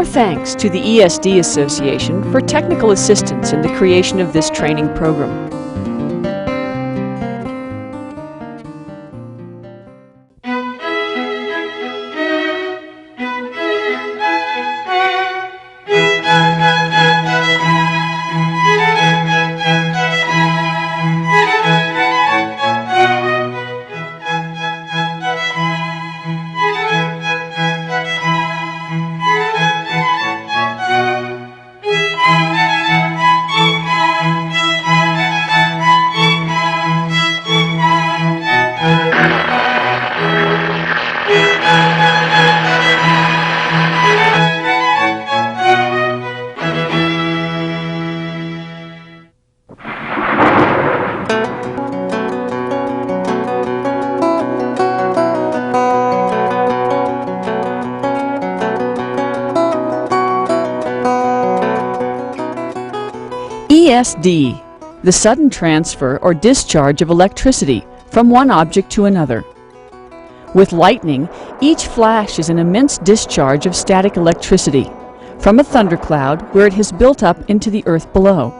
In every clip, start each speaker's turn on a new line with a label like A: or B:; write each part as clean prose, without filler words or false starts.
A: Our thanks to the ESD Association for technical assistance in the creation of this training program. ESD, the sudden transfer or discharge of electricity from one object to another. With lightning, each flash is an immense discharge of static electricity from a thundercloud where it has built up into the earth below.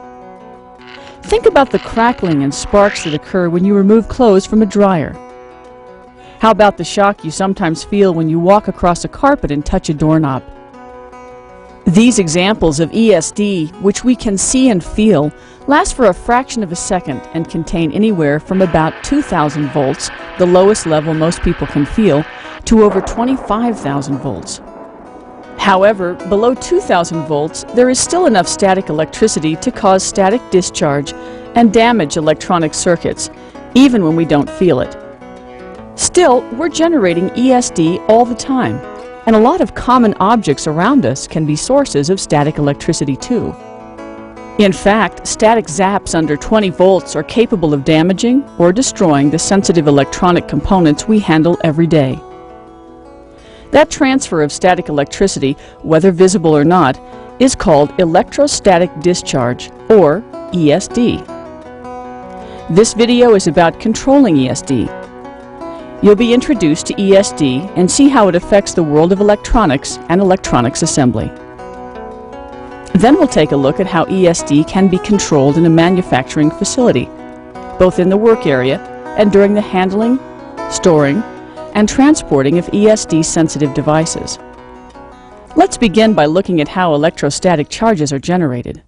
A: Think about the crackling and sparks that occur when you remove clothes from a dryer. How about the shock you sometimes feel when you walk across a carpet and touch a doorknob? These examples of ESD, which we can see and feel, last for a fraction of a second and contain anywhere from about 2,000 volts, the lowest level most people can feel, to over 25,000 volts. However, below 2,000 volts, there is still enough static electricity to cause static discharge and damage electronic circuits, even when we don't feel it. Still, we're generating ESD all the time, and a lot of common objects around us can be sources of static electricity too. In fact, static zaps under 20 volts are capable of damaging or destroying the sensitive electronic components we handle every day. That transfer of static electricity, whether visible or not, is called electrostatic discharge, or ESD. This video is about controlling ESD. You'll be introduced to ESD and see how it affects the world of electronics and electronics assembly. Then we'll take a look at how ESD can be controlled in a manufacturing facility, both in the work area and during the handling, storing, and transporting of ESD-sensitive devices. Let's begin by looking at how electrostatic charges are generated.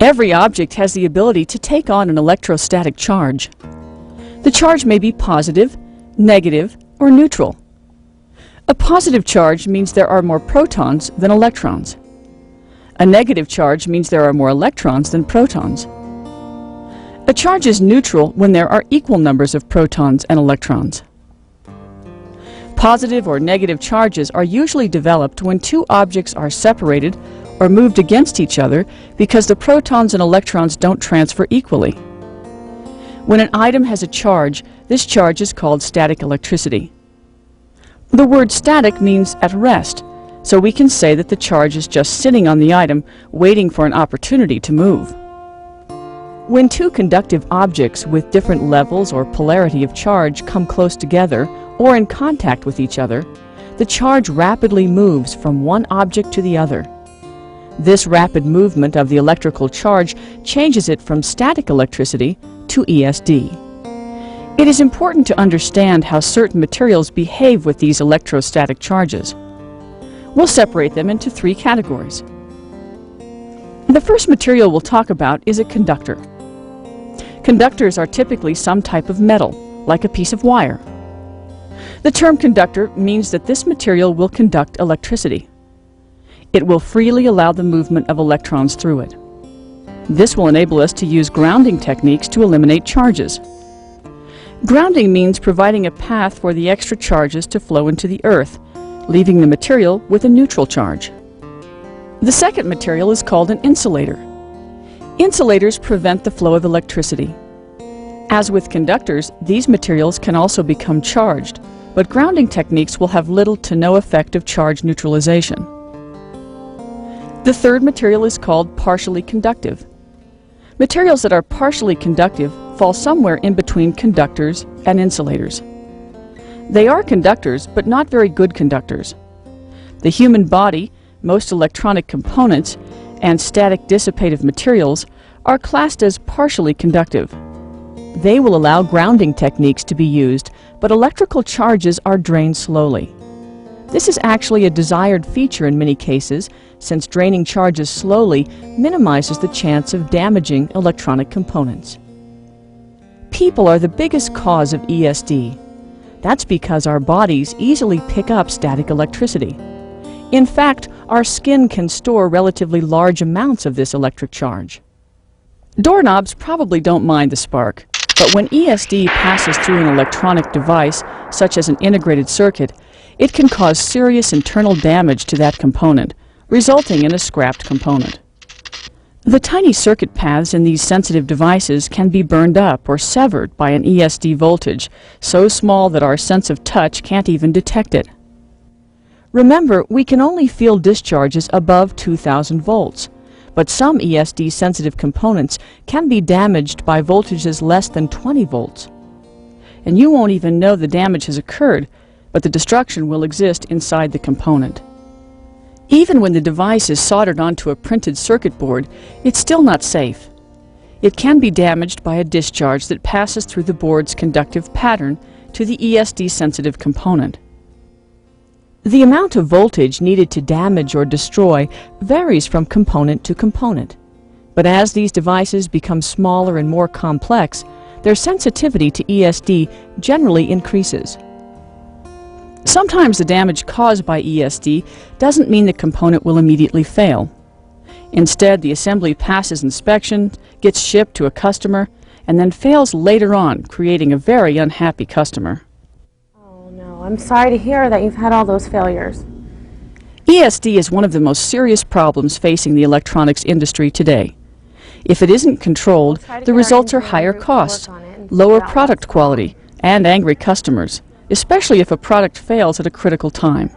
A: Every object has the ability to take on an electrostatic charge. The charge may be positive, negative, or neutral. A positive charge means there are more protons than electrons. A negative charge means there are more electrons than protons. A charge is neutral when there are equal numbers of protons and electrons. Positive or negative charges are usually developed when two objects are separated or moved against each other because the protons and electrons don't transfer equally. When an item has a charge, this charge is called static electricity. The word static means at rest, so we can say that the charge is just sitting on the item, waiting for an opportunity to move. When two conductive objects with different levels or polarity of charge come close together or in contact with each other, the charge rapidly moves from one object to the other. This rapid movement of the electrical charge changes it from static electricity to ESD. It is important to understand how certain materials behave with these electrostatic charges. We'll separate them into three categories. The first material we'll talk about is a conductor. Conductors are typically some type of metal, like a piece of wire. The term conductor means that this material will conduct electricity. It will freely allow the movement of electrons through it. This will enable us to use grounding techniques to eliminate charges. Grounding means providing a path for the extra charges to flow into the earth, leaving the material with a neutral charge. The second material is called an insulator. Insulators prevent the flow of electricity. As with conductors, these materials can also become charged, but grounding techniques will have little to no effect of charge neutralization. The third material is called partially conductive. Materials that are partially conductive fall somewhere in between conductors and insulators. They are conductors, but not very good conductors. The human body, most electronic components, and static dissipative materials are classed as partially conductive. They will allow grounding techniques to be used, but electrical charges are drained slowly. This is actually a desired feature in many cases, since draining charges slowly minimizes the chance of damaging electronic components. People are the biggest cause of ESD. That's because our bodies easily pick up static electricity. In fact, our skin can store relatively large amounts of this electric charge. Doorknobs probably don't mind the spark, but when ESD passes through an electronic device, such as an integrated circuit, it can cause serious internal damage to that component, resulting in a scrapped component. The tiny circuit paths in these sensitive devices can be burned up or severed by an ESD voltage, so small that our sense of touch can't even detect it. Remember, we can only feel discharges above 2000 volts, but some ESD-sensitive components can be damaged by voltages less than 20 volts. And you won't even know the damage has occurred, but the destruction will exist inside the component. Even when the device is soldered onto a printed circuit board, it's still not safe. It can be damaged by a discharge that passes through the board's conductive pattern to the ESD-sensitive component. The amount of voltage needed to damage or destroy varies from component to component, but as these devices become smaller and more complex, their sensitivity to ESD generally increases. Sometimes the damage caused by ESD doesn't mean the component will immediately fail. Instead, the assembly passes inspection, gets shipped to a customer, and then fails later on, creating a very unhappy customer.
B: I'm sorry to hear that you've had all those failures.
A: ESD is one of the most serious problems facing the electronics industry today. If it isn't controlled, the results are higher costs, lower product quality, and angry customers, especially if a product fails at a critical time.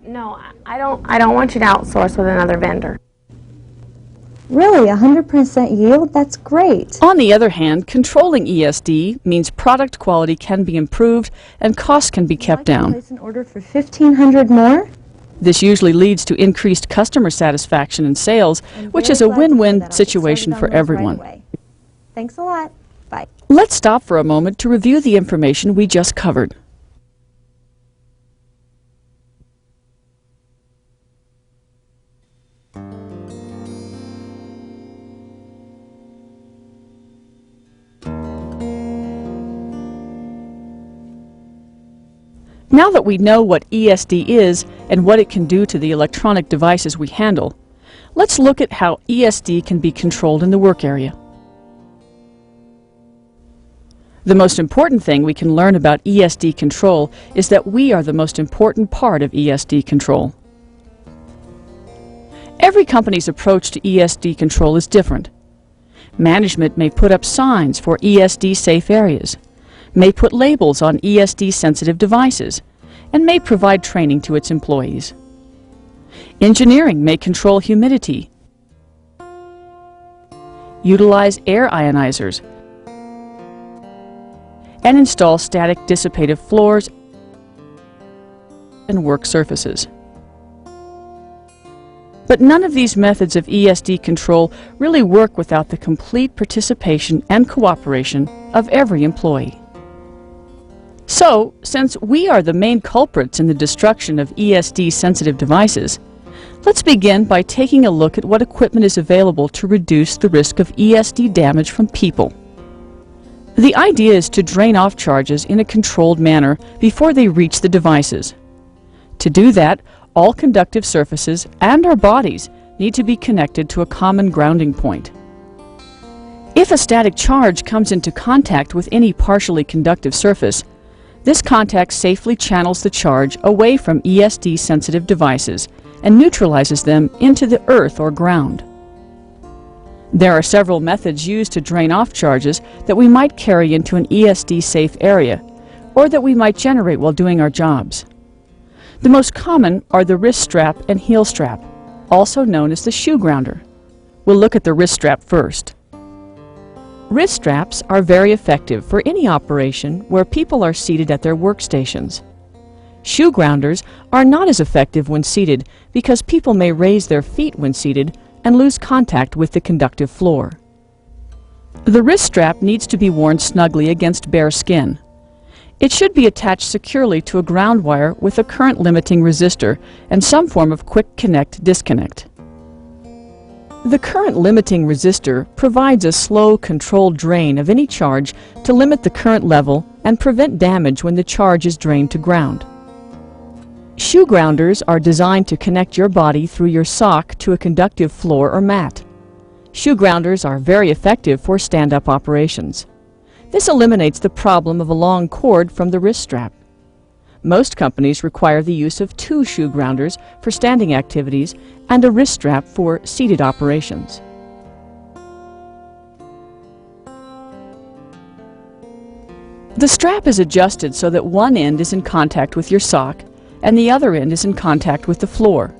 B: No, I don't want you to outsource with another vendor.
C: Really, 100% yield? That's great.
A: On the other hand, controlling ESD means product quality can be improved and costs can be kept down.
C: Place an order for 1,500 more?
A: This usually leads to increased customer satisfaction and sales, which is a win-win situation for everyone.
C: Thanks a lot. Bye.
A: Let's stop for a moment to review the information we just covered. Now that we know what ESD is and what it can do to the electronic devices we handle, let's look at how ESD can be controlled in the work area. The most important thing we can learn about ESD control is that we are the most important part of ESD control. Every company's approach to ESD control is different. Management may put up signs for ESD safe areas, may put labels on ESD-sensitive devices, and may provide training to its employees. Engineering may control humidity, utilize air ionizers, and install static dissipative floors and work surfaces. But none of these methods of ESD control really work without the complete participation and cooperation of every employee. So, since we are the main culprits in the destruction of ESD-sensitive devices, let's begin by taking a look at what equipment is available to reduce the risk of ESD damage from people. The idea is to drain off charges in a controlled manner before they reach the devices. To do that, all conductive surfaces and our bodies need to be connected to a common grounding point. If a static charge comes into contact with any partially conductive surface, this contact safely channels the charge away from ESD-sensitive devices and neutralizes them into the earth or ground. There are several methods used to drain off charges that we might carry into an ESD-safe area, or that we might generate while doing our jobs. The most common are the wrist strap and heel strap, also known as the shoe grounder. We'll look at the wrist strap first. Wrist straps are very effective for any operation where people are seated at their workstations. Shoe grounders are not as effective when seated because people may raise their feet when seated and lose contact with the conductive floor. The wrist strap needs to be worn snugly against bare skin. It should be attached securely to a ground wire with a current limiting resistor and some form of quick connect disconnect. The current limiting resistor provides a slow, controlled drain of any charge to limit the current level and prevent damage when the charge is drained to ground. Shoe grounders are designed to connect your body through your sock to a conductive floor or mat. Shoe grounders are very effective for stand-up operations. This eliminates the problem of a long cord from the wrist strap. Most companies require the use of 2 shoe grounders for standing activities and a wrist strap for seated operations. The strap is adjusted so that one end is in contact with your sock and the other end is in contact with the floor.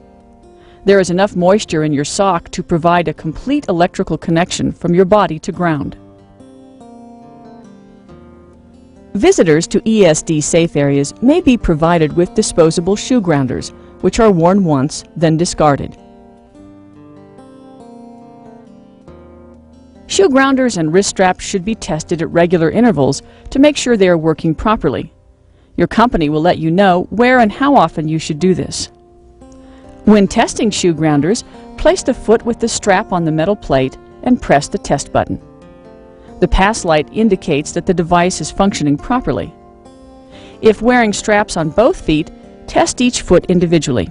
A: There is enough moisture in your sock to provide a complete electrical connection from your body to ground. Visitors to ESD safe areas may be provided with disposable shoe grounders, which are worn once, then discarded. Shoe grounders and wrist straps should be tested at regular intervals to make sure they are working properly. Your company will let you know where and how often you should do this. When testing shoe grounders, place the foot with the strap on the metal plate and press the test button. The pass light indicates that the device is functioning properly. If wearing straps on both feet, test each foot individually.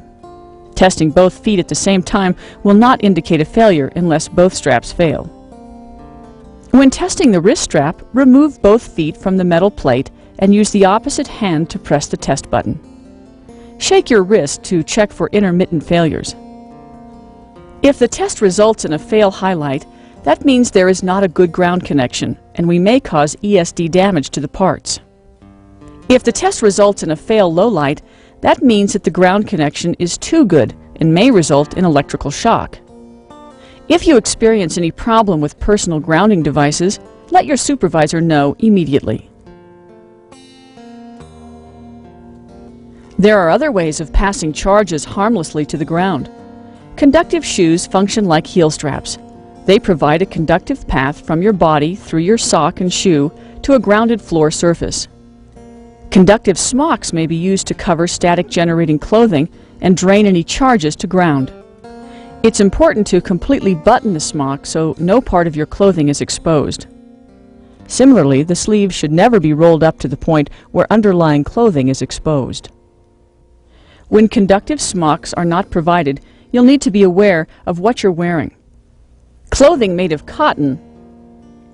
A: Testing both feet at the same time will not indicate a failure unless both straps fail. When testing the wrist strap, remove both feet from the metal plate and use the opposite hand to press the test button. Shake your wrist to check for intermittent failures. If the test results in a fail highlight, that means there is not a good ground connection, and we may cause ESD damage to the parts. If the test results in a fail low light, that means that the ground connection is too good and may result in electrical shock. If you experience any problem with personal grounding devices, let your supervisor know immediately. There are other ways of passing charges harmlessly to the ground. Conductive shoes function like heel straps. They provide a conductive path from your body through your sock and shoe to a grounded floor surface. Conductive smocks may be used to cover static generating clothing and drain any charges to ground. It's important to completely button the smock so no part of your clothing is exposed. Similarly, the sleeves should never be rolled up to the point where underlying clothing is exposed. When conductive smocks are not provided, you'll need to be aware of what you're wearing. Clothing made of cotton,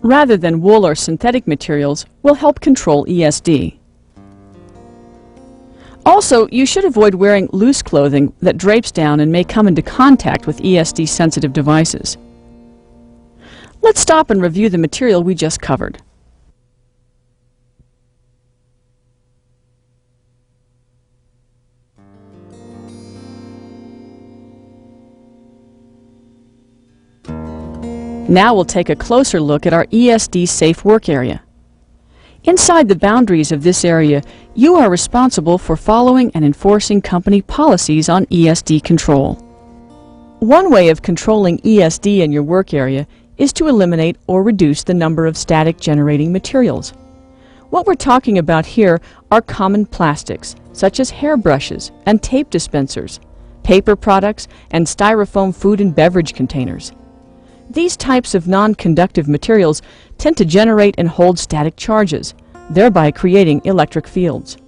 A: rather than wool or synthetic materials, will help control ESD. Also, you should avoid wearing loose clothing that drapes down and may come into contact with ESD-sensitive devices. Let's stop and review the material we just covered. Now we'll take a closer look at our ESD safe work area. Inside the boundaries of this area, you are responsible for following and enforcing company policies on ESD control. One way of controlling ESD in your work area is to eliminate or reduce the number of static generating materials. What we're talking about here are common plastics, such as hairbrushes and tape dispensers, paper products, and styrofoam food and beverage containers. These types of non-conductive materials tend to generate and hold static charges, thereby creating electric fields.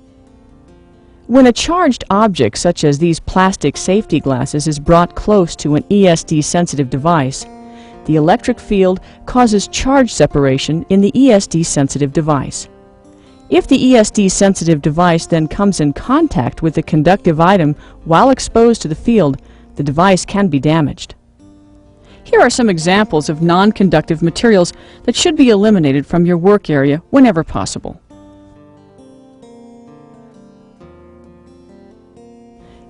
A: When a charged object such as these plastic safety glasses is brought close to an ESD-sensitive device, the electric field causes charge separation in the ESD-sensitive device. If the ESD-sensitive device then comes in contact with the conductive item while exposed to the field, the device can be damaged. Here are some examples of non-conductive materials that should be eliminated from your work area whenever possible.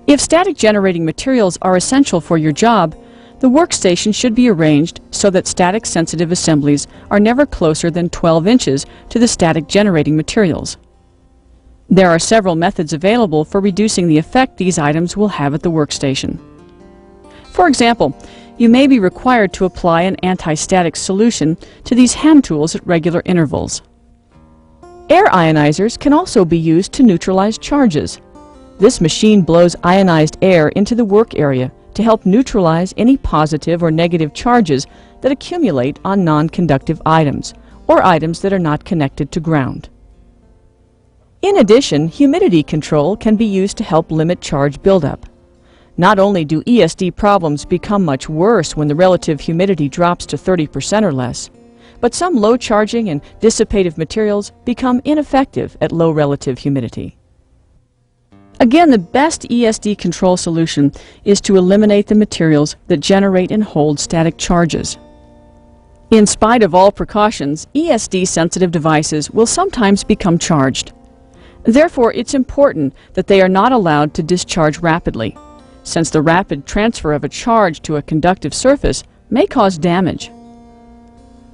A: If static generating materials are essential for your job, the workstation should be arranged so that static sensitive assemblies are never closer than 12 inches to the static generating materials. There are several methods available for reducing the effect these items will have at the workstation. For example, you may be required to apply an anti-static solution to these hand tools at regular intervals. Air ionizers can also be used to neutralize charges. This machine blows ionized air into the work area to help neutralize any positive or negative charges that accumulate on non-conductive items or items that are not connected to ground. In addition, humidity control can be used to help limit charge buildup. Not only do ESD problems become much worse when the relative humidity drops to 30% or less, but some low-charging and dissipative materials become ineffective at low relative humidity. Again, the best ESD control solution is to eliminate the materials that generate and hold static charges. In spite of all precautions, ESD-sensitive devices will sometimes become charged. Therefore, it's important that they are not allowed to discharge rapidly, since the rapid transfer of a charge to a conductive surface may cause damage.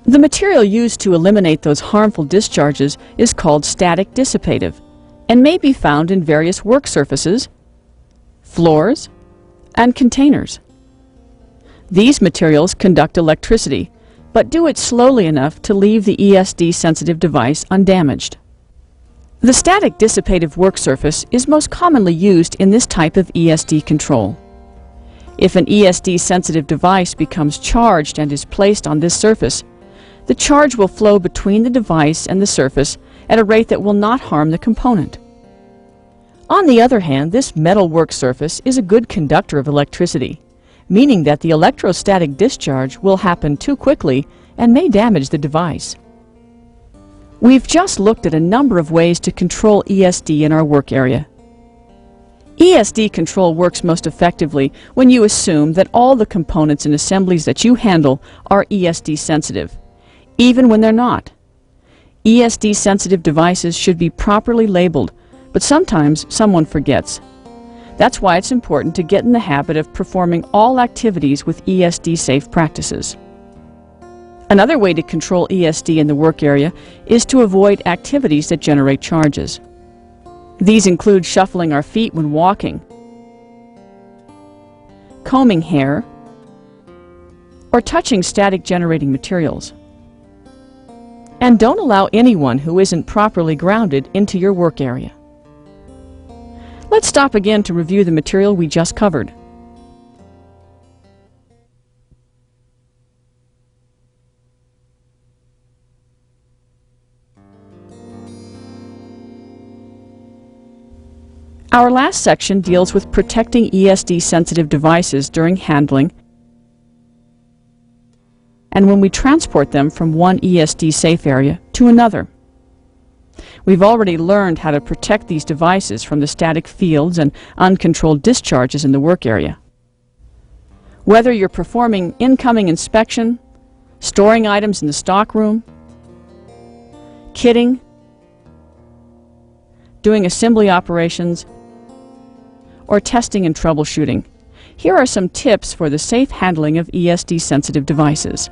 A: The material used to eliminate those harmful discharges is called static dissipative and may be found in various work surfaces, floors, and containers. These materials conduct electricity, but do it slowly enough to leave the ESD-sensitive device undamaged. The static dissipative work surface is most commonly used in this type of ESD control. If an ESD-sensitive device becomes charged and is placed on this surface, the charge will flow between the device and the surface at a rate that will not harm the component. On the other hand, this metal work surface is a good conductor of electricity, meaning that the electrostatic discharge will happen too quickly and may damage the device. We've just looked at a number of ways to control ESD in our work area. ESD control works most effectively when you assume that all the components and assemblies that you handle are ESD sensitive, even when they're not. ESD sensitive devices should be properly labeled, but sometimes someone forgets. That's why it's important to get in the habit of performing all activities with ESD safe practices. Another way to control ESD in the work area is to avoid activities that generate charges. These include shuffling our feet when walking, combing hair, or touching static generating materials. And don't allow anyone who isn't properly grounded into your work area. Let's stop again to review the material we just covered. Our last section deals with protecting ESD-sensitive devices during handling and when we transport them from one ESD-safe area to another. We've already learned how to protect these devices from the static fields and uncontrolled discharges in the work area. Whether you're performing incoming inspection, storing items in the stockroom, kitting, doing assembly operations, or testing and troubleshooting, here are some tips for the safe handling of ESD-sensitive devices.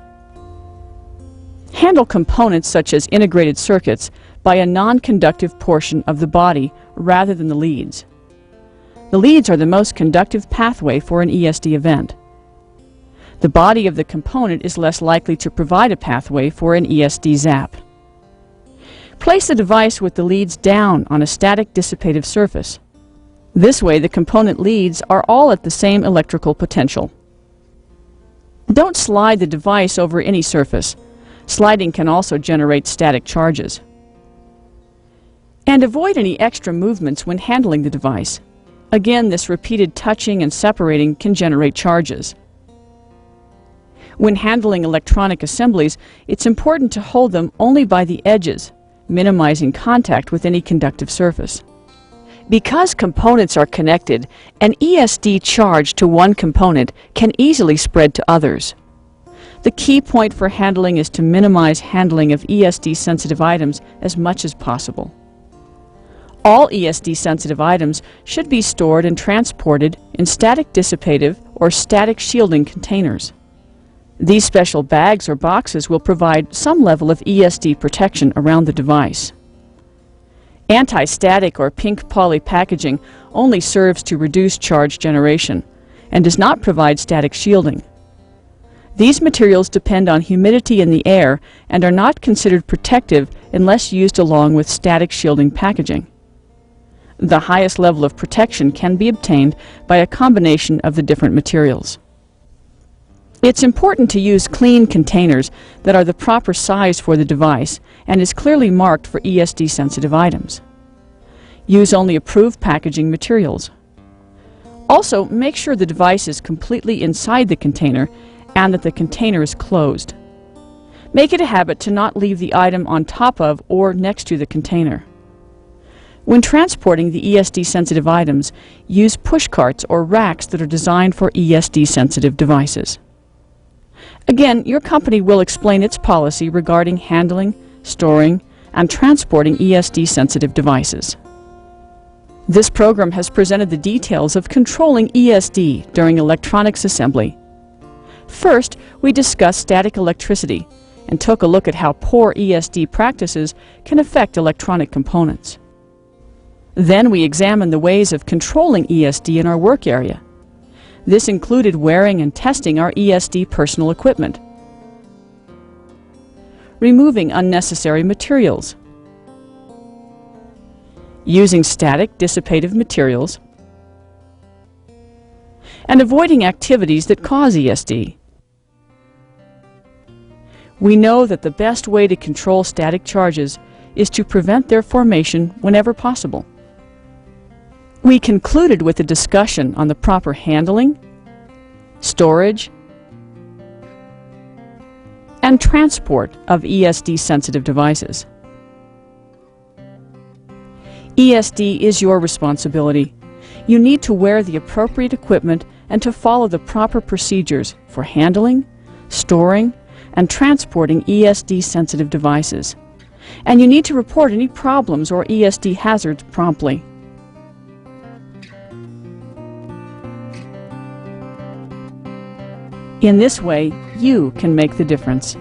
A: Handle components such as integrated circuits by a non-conductive portion of the body rather than the leads. The leads are the most conductive pathway for an ESD event. The body of the component is less likely to provide a pathway for an ESD zap. Place the device with the leads down on a static dissipative surface. This way, the component leads are all at the same electrical potential. Don't slide the device over any surface. Sliding can also generate static charges. And avoid any extra movements when handling the device. Again, this repeated touching and separating can generate charges. When handling electronic assemblies, it's important to hold them only by the edges, minimizing contact with any conductive surface. Because components are connected, an ESD charge to one component can easily spread to others. The key point for handling is to minimize handling of ESD-sensitive items as much as possible. All ESD-sensitive items should be stored and transported in static dissipative or static shielding containers. These special bags or boxes will provide some level of ESD protection around the device. Anti-static or pink poly packaging only serves to reduce charge generation and does not provide static shielding. These materials depend on humidity in the air and are not considered protective unless used along with static shielding packaging. The highest level of protection can be obtained by a combination of the different materials. It's important to use clean containers that are the proper size for the device and is clearly marked for ESD-sensitive items. Use only approved packaging materials. Also, make sure the device is completely inside the container and that the container is closed. Make it a habit to not leave the item on top of or next to the container. When transporting the ESD-sensitive items, use push carts or racks that are designed for ESD-sensitive devices. Again, your company will explain its policy regarding handling, storing, and transporting ESD-sensitive devices. This program has presented the details of controlling ESD during electronics assembly. First, we discussed static electricity and took a look at how poor ESD practices can affect electronic components. Then we examined the ways of controlling ESD in our work area. This included wearing and testing our ESD personal equipment, removing unnecessary materials, using static dissipative materials, and avoiding activities that cause ESD. We know that the best way to control static charges is to prevent their formation whenever possible. We concluded with a discussion on the proper handling, storage, and transport of ESD-sensitive devices. ESD is your responsibility. You need to wear the appropriate equipment and to follow the proper procedures for handling, storing, and transporting ESD-sensitive devices. And you need to report any problems or ESD hazards promptly. In this way, you can make the difference.